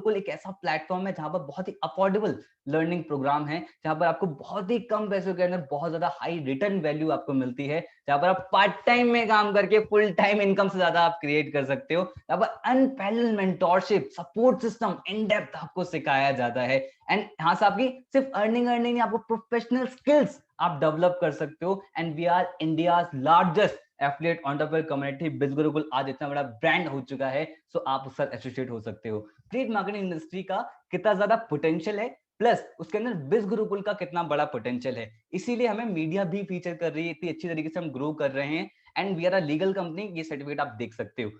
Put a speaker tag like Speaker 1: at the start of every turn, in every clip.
Speaker 1: गुरुकुल एक ऐसा प्लेटफॉर्म है जहां पर बहुत ही अफोर्डेबल लर्निंग प्रोग्राम है, जहां पर आपको बहुत ही कम पैसों के अंदर बहुत ज्यादा हाई रिटर्न वैल्यू आपको मिलती है, जहां पर आप पार्ट टाइम में काम करके फुल टाइम इनकम से ज्यादा आप क्रिएट कर सकते हो, जहां पर unparalleled mentorship support system in depth आपको सिखाया जाता है। एंड यहाँ से आपकी सिर्फ अर्निंग नहीं, आपको प्रोफेशनल स्किल्स आप डेवलप कर सकते हो। And we are India's largest affiliate entrepreneur community. Biz Gurukul आज इतना बड़ा ब्रांड हो चुका है, सो आप उससे एसोसिएट हो सकते हो। ट्रेड मार्केटिंग इंडस्ट्री का कितना ज्यादा पोटेंशियल है, प्लस उसके अंदर बिज गुरुकुल का कितना बड़ा पोटेंशियल है, इसीलिए हमें मीडिया भी फीचर कर रही है, इतनी अच्छी तरीके से हम ग्रो कर रहे हैं। And we are a legal company, ये सर्टिफिकेट आप देख सकते हो।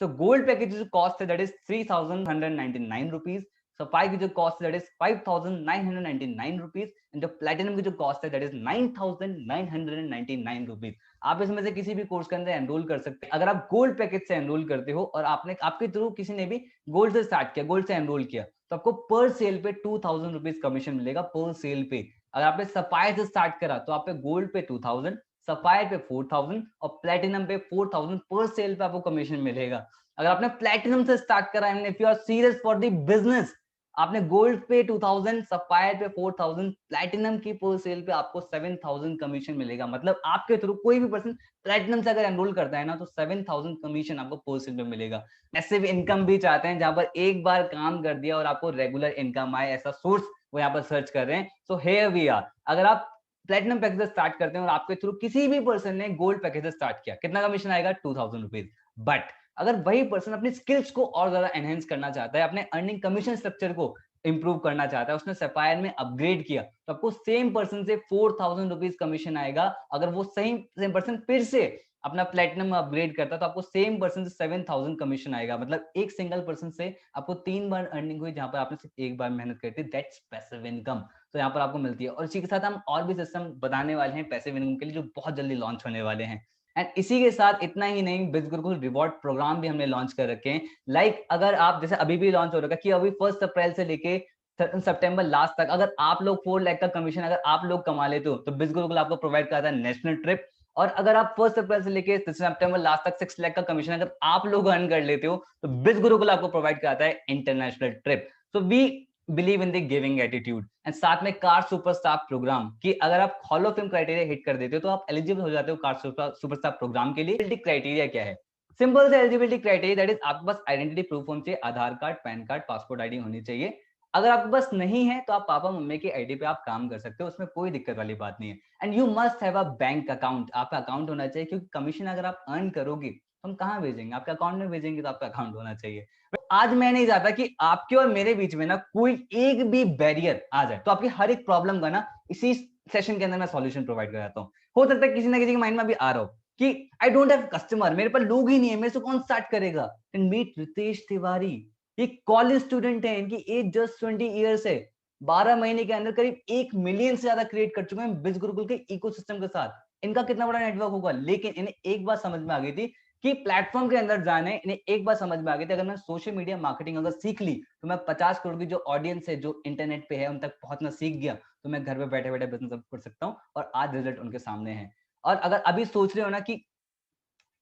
Speaker 1: सो गोल्ड पैकेज जो कॉस्ट है दैट इज 3,199 रुपीज। सफाई की जो कॉस्ट है दैट इज 5,999 रुपीज। एंड जो प्लेटिनम की जो कॉस्ट है दैट इज 9,999 रुपीज। आप इसमें से किसी भी कोर्स के अंदर एनरोल कर सकते हैं। अगर आप गोल्ड पैकेज से एनरोल करते हो और आपने आपके थ्रू किसी ने भी गोल्ड से स्टार्ट किया, गोल्ड से एनरोल किया, तो आपको पर सेल पे 2,000 रुपीज कमीशन मिलेगा पर सेल पे। अगर आपने सफायर से स्टार्ट करा तो आप पे गोल्ड पे 2,000, सफायर पे 4,000 और प्लेटिनम पे 4,000 पर सेल पे आपको कमीशन मिलेगा। अगर आपने प्लेटिनम से स्टार्ट करा and if you are serious for the business, आपने गोल्ड पे 2,000, सफायर पे 4,000, प्लैटिनम की पर सेल पे आपको 7,000 कमीशन मिलेगा। मतलब आपके थ्रू कोई भी पर्सन प्लैटिनम से अगर एनरोल करता है ना, तो 7,000 कमीशन आपको पर सेल पे मिलेगा। पैसिव इनकम भी चाहते हैं, जहां पर एक बार काम कर दिया और आपको रेगुलर इनकम आए, ऐसा सोर्स वो यहाँ पर सर्च कर रहे हैं। So here we are. अगर आप प्लेटिनम पैकेज स्टार्ट करते हैं और आपके थ्रू किसी भी पर्सन ने गोल्ड पैकेज स्टार्ट किया, कितना कमीशन आएगा? 2,000 रुपीज। बट अगर वही पर्सन अपनी स्किल्स को और ज्यादा एनहेंस करना चाहता है, अपने अर्निंग कमीशन स्ट्रक्चर को इंप्रूव करना चाहता है, उसने सफायर में अपग्रेड किया, तो आपको सेम पर्सन से 4,000 रुपीज कमीशन आएगा। अगर वो सेम पर्सन फिर से अपना प्लेटिनम में अपग्रेड करता है, तो आपको सेम पर्सन से 7,000 कमीशन आएगा। मतलब एक सिंगल पर्सन से आपको 3 बार अर्निंग हुई, जहां पर आपने सिर्फ एक बार मेहनत करी थी। That's passive income. तो यहाँ पर आपको मिलती है। और इसी के साथ हम और भी सिस्टम बताने वाले हैं पैसिव इनकम के लिए, जो बहुत जल्दी लॉन्च होने वाले हैं। एंड इसी के साथ इतना ही नहीं, बिज गुरुकुल रिवॉर्ड प्रोग्राम भी हमने लॉन्च कर रखे हैं। लाइक अगर आप जैसे अभी भी लॉन्च हो रखा है कि अभी 1 अप्रैल से लेके सितंबर लास्ट तक अगर आप लोग 4 लाख का कमीशन अगर आप लोग कमा लेते हो, तो बिज गुरुकुल आपको प्रोवाइड करता है नेशनल ट्रिप। और अगर आप 1 अप्रैल से लेके सितंबर लास्ट तक 6 लाख का कमीशन अगर आप लोग अर्न कर लेते हो, तो बिज गुरुकुल आपको प्रोवाइड कराता है international trip. So we believe in the giving attitude. And साथ में कार सुपरस्टार प्रोग्राम कि अगर आप hall of fame criteria hit कर देते हो, तो आप एलिजिबल हो जाते हो कार सुपरस्टार प्रोग्राम के लिए। क्राइटेरिया क्या है? सिंपल से एलिजिबिलिटी क्राइटेरिया दैट इज आपके पास आइडेंटिटी प्रूफ होना चाहिए, Aadhaar card, PAN card, passport ID होनी चाहिए। अगर आपके पास नहीं है, तो आप पापा मम्मी की आईडी पे आप काम कर सकते हो, उसमें कोई दिक्कत वाली बात नहीं है। And you must have a bank account. आपका अकाउंट होना चाहिए, क्योंकि कमीशन अगर आप अर्न करोगे तो हम कहाँ भेजेंगे? आपके अकाउंट में भेजेंगे, तो आपका अकाउंट होना चाहिए। आज मैं नहीं चाहता कि आपके और मेरे बीच में ना कोई एक भी बैरियर आ जाए। तो आपकी हर एक प्रॉब्लम का ना इसी सेशन के अंदर मैं सॉल्यूशन प्रोवाइड कराता हूँ। हो सकता है किसी ना किसी के माइंड में भी आ रहा हो कि आई डोंट हैव कस्टमर, मेरे पास लोग ही नहीं है, मेरे से कौन स्टार्ट करेगा? And meet Ritesh Tiwari. ये कॉलेज स्टूडेंट है, इनकी एज जस्ट 20 ईयर्स है। 12 महीने के अंदर करीब 1 मिलियन से ज्यादा क्रिएट कर चुके हैं बिज गुरुकुल के इकोसिस्टम के साथ। इनका कितना बड़ा नेटवर्क होगा, लेकिन इन्हें एक बात समझ में आ गई थी कि प्लेटफॉर्म के अंदर जाने, इन्हें एक बात समझ में आ गई थी, अगर मैं सोशल मीडिया मार्केटिंग अगर सीख ली, तो मैं 50 करोड़ की जो ऑडियंस है, जो इंटरनेट पे है, उन तक पहुंचना सीख गया, तो मैं घर पे बैठे बैठे बिजनेस कर सकता हूँ। और आज रिजल्ट उनके सामने है। और अगर अभी सोच रहे हो ना कि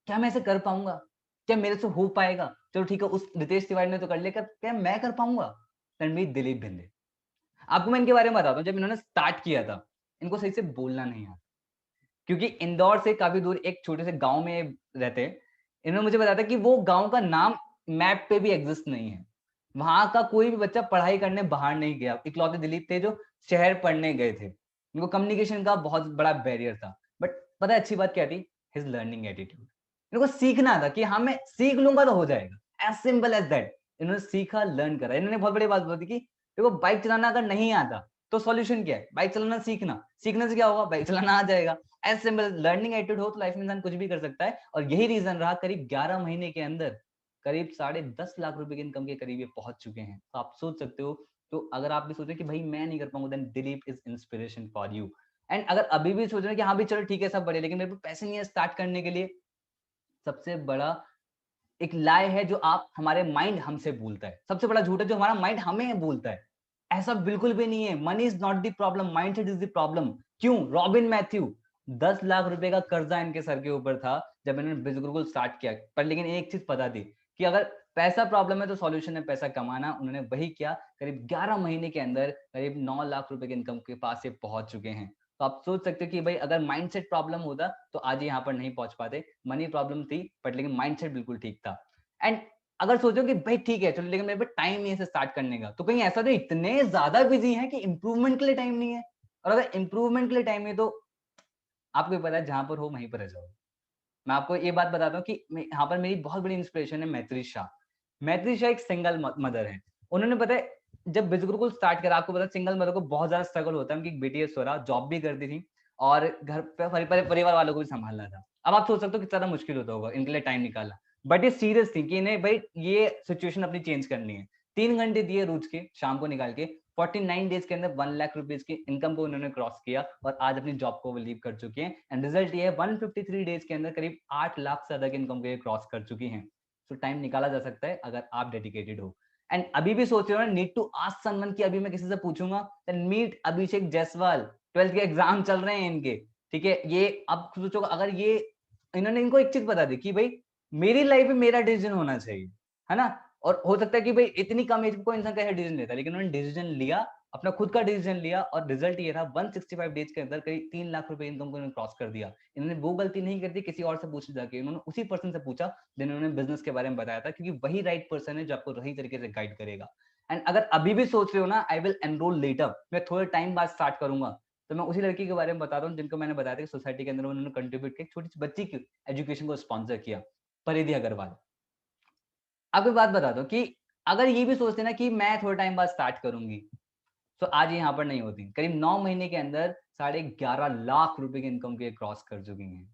Speaker 1: क्या मैं ऐसे कर पाऊंगा, क्या मेरे से हो पाएगा? चलो ठीक है, उस रितेश तिवारी ने तो कर लिया, क्या मैं कर पाऊंगा? रणवीर दिलीप भिंदे। आपको मैं इनके बारे में बताता हूँ। जब इन्होंने स्टार्ट किया था, इनको सही से बोलना नहीं आता, क्योंकि इंदौर से काफी दूर एक छोटे से गांव में रहते हैं। इन्होंने मुझे बताया था कि वो गांव का नाम मैप पे भी एग्जिस्ट नहीं है। वहां का कोई भी बच्चा पढ़ाई करने बाहर नहीं गया, इकलौते दिलीप थे जो शहर पढ़ने गए थे। इनको कम्युनिकेशन का बहुत बड़ा बैरियर था। बट पता है अच्छी बात क्या थी? His learning attitude. इनको सीखना था कि हाँ मैं सीख लूंगा तो हो जाएगा, एज सिंपल एज दैट। इन्होंने सीखा, लर्न करा। इन्होंने बहुत बड़ी बात बोली कि देखो बाइक चलाना अगर नहीं आता, तो सॉल्यूशन क्या है? बाइक चलाना सीखना, सीखने से क्या होगा? बाइक चलाना आ जाएगा। As simple. लर्निंग एटीट्यूड हो तो लाइफ में इंसान कुछ भी कर सकता है। और यही रीजन रहा, करीब 11 महीने के अंदर करीब 10.5 लाख रुपए की इनकम के करीब ये पहुंच चुके हैं। तो आप सोच सकते हो। तो अगर आप भी सोच रहे कि भाई मैं नहीं कर पाऊंगा, then Dilip is inspiration for you. And अगर अभी भी सोच रहे हैं कि हाँ भी चलो ठीक है सब बढ़िया, लेकिन मेरे पास पैसे नहीं है स्टार्ट करने के लिए, सबसे बड़ा एक लाए है जो आप हमारे माइंड हमसे बोलता है, सबसे बड़ा झूठ है जो हमारा माइंड हमें बोलता है। ऐसा बिल्कुल भी नहीं है। Money is not the problem, mindset is the problem. क्यों? रॉबिन मैथ्यू, 10 लाख रुपए का कर्जा इनके सर के ऊपर था जब इन्होंने बिज गुरुकुल स्टार्ट किया। पर लेकिन एक चीज पता थी कि अगर पैसा प्रॉब्लम है तो सॉल्यूशन है पैसा कमाना। उन्होंने वही किया, करीब 11 महीने के अंदर करीब 9 लाख रुपए की इनकम के पास ये पहुंच चुके हैं। तो आप सोच सकते हो कि भाई अगर माइंडसेट प्रॉब्लम होता तो आज यहाँ पर नहीं पहुंच पाते। मनी प्रॉब्लम थी बट लेकिन माइंडसेट बिल्कुल ठीक था। एंड अगर सोचो कि भाई ठीक है चलो लेकिन मेरे पास टाइम नहीं है इसे स्टार्ट करने का, तो कहीं ऐसा तो इतने ज्यादा बिजी हैं कि इंप्रूवमेंट के लिए टाइम नहीं है। और अगर इंप्रूवमेंट के लिए टाइम है तो आपको भी पता है जहां पर हो वहीं पर रह जाओ। मैं आपको ये बात बताता हूँ कि यहाँ पर मेरी बहुत बड़ी इंस्पिरेशन है मैत्री शाह। मैत्री शाह एक सिंगल मदर है। उन्होंने पता है जब बिजगुरुकुल स्टार्ट करा, आपको पता है सिंगल मदर को बहुत ज्यादा स्ट्रगल होता है। उनकी एक बेटी है स्वरा, जॉब भी करती थी और घर पे परिवार वालों को भी संभालना था। अब आप सोच सकते हो कितना मुश्किल होता होगा इनके लिए टाइम निकालना। बट ये सीरियस थी कि इन्हें भाई ये सिचुएशन अपनी चेंज करनी है। 3 घंटे दिए रोज के शाम को निकाल के 49 डेज के अंदर 1 लाख रुपीज की इनकम को उन्होंने क्रॉस किया और आज अपनी जॉब को वो लीव कर चुके हैं। एंड रिजल्ट ये है 153 डेज के अंदर करीब 8 लाख से ज्यादा की इनकम को ये क्रॉस कर चुकी हैं। तो टाइम निकाला जा सकता है अगर आप डेडिकेटेड हो। एंड अभी भी सोच रहे हो नीड टू आस्क समवन कि अभी मैं किसी से पूछूंगा, देन मीट अभिषेक जायसवाल। 12th के एग्जाम चल रहे हैं इनके, ठीक है। ये अब सोचो अगर ये इन्होंने इनको एक चीज बता दी कि भाई मेरी लाइफ में मेरा डिसीजन होना चाहिए, है ना। और हो सकता है कि भाई इतनी कम एज में कोई इंसान कैसे डिसीजन लेता है, लेकिन उन्होंने डिसीजन लिया, अपना खुद का डिसीजन लिया और रिजल्ट ये था 165 डेज के अंदर करीब 3 लाख रुपए इनकम को क्रॉस कर दिया। इन्होंने वो गलती नहीं कर दी किसी और से पूछने जाके, इन्होंने उसी पर्सन से पूछा जिन्होंने बिजनेस के बारे में बताया था, क्योंकि वही राइट पर्सन है जो आपको सही तरीके से गाइड करेगा। एंड अगर अभी भी सोच रहे हो ना आई विल एनरोल लेटर, मैं थोड़े टाइम बाद स्टार्ट करूंगा, तो मैं उसी लड़की के बारे में बताता हूँ जिनको मैंने बताया था कि सोसाइटी के अंदर उन्होंने कंट्रीब्यूट किया, छोटी सी बच्ची की एजुकेशन को स्पॉन्सर किया, परिधि अग्रवाल। आपको बात बता दो कि अगर ये भी सोचते ना कि मैं थोड़े टाइम बाद स्टार्ट करूंगी, तो आज यहाँ पर नहीं होती। करीब 9 महीने के अंदर 11.5 लाख रुपए की इनकम के क्रॉस कर चुकी हैं।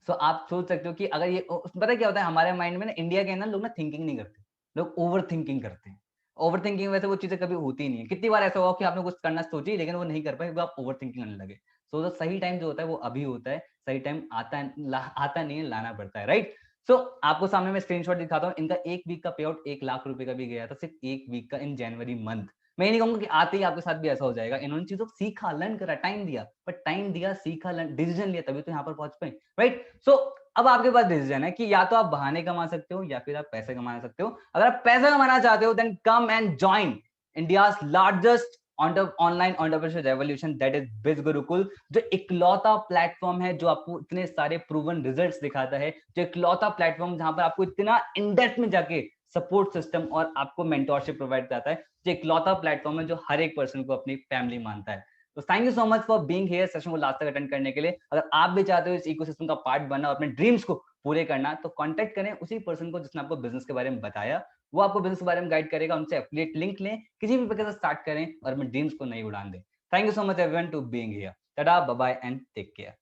Speaker 1: सो आप सोच सकते हो कि अगर ये पता क्या होता है हमारे माइंड में ना, इंडिया के अंदर लोग ना थिंकिंग नहीं करते, लोग ओवर थिंकिंग करते हैं। ओवर थिंकिंग वैसे वो चीजें कभी होती ही नहीं है। कितनी बार ऐसा हुआ कि आपने कुछ करना सोची लेकिन वो नहीं कर पाए, आप ओवर थिंकिंग करने लगे। सो तो सही टाइम जो होता है वो अभी होता है, सही टाइम आता नहीं है, लाना पड़ता है, राइट। सो आपको सामने मैं स्क्रीनशॉट दिखाता हूँ। इनका 1 वीक का पे आउट 1 लाख रुपए का भी गया था, सिर्फ 1 वीक का इन जनवरी मंथ। मैं ये नहीं कहूंगा कि आते ही आपके साथ भी ऐसा हो जाएगा। इन्होंने चीजों को सीखा, लर्न करा, टाइम दिया, बट टाइम दिया, सीखा, लर्न, डिसीजन लिया, तभी तो यहाँ पर पहुंच पाए, राइट। सो अब आपके पास डिसीजन है कि या तो आप बहाने कमा सकते हो या फिर आप पैसे कमा सकते हो। अगर आप पैसा कमाना चाहते हो then come and join India's largest online entrepreneurship revolution, that is Biz Gurukul. जो इकलौता प्लेटफॉर्म है जो आपको इतने सारे प्रूवन रिजल्ट्स दिखाता है, जो इकलौता प्लेटफॉर्म जहां पर आपको इतना इन डेप्थ में जाके सपोर्ट सिस्टम और आपको मेंटोरशिप प्रोवाइड करता है, जो इकलौता प्लेटफॉर्म है जो हर एक पर्सन को अपनी फैमिली मानता है। तो thank you so much for being here, session को लास्ट तक अटेंड करने के लिए। अगर आप भी चाहते हो इस इकोसिस्टम का पार्ट बनना और अपने ड्रीम्स को पूरे करना, तो कांटेक्ट करें उसी पर्सन को जिसने आपको बिजनेस के बारे में बताया। वो आपको बिजनेस के बारे में गाइड करेगा। उनसे एफिलिएट लिंक लें, किसी भी प्रकार से स्टार्ट करें और अपने ड्रीम्स को नहीं उड़ान दें। Thank you so much everyone to being here. Tata, bye bye and take care.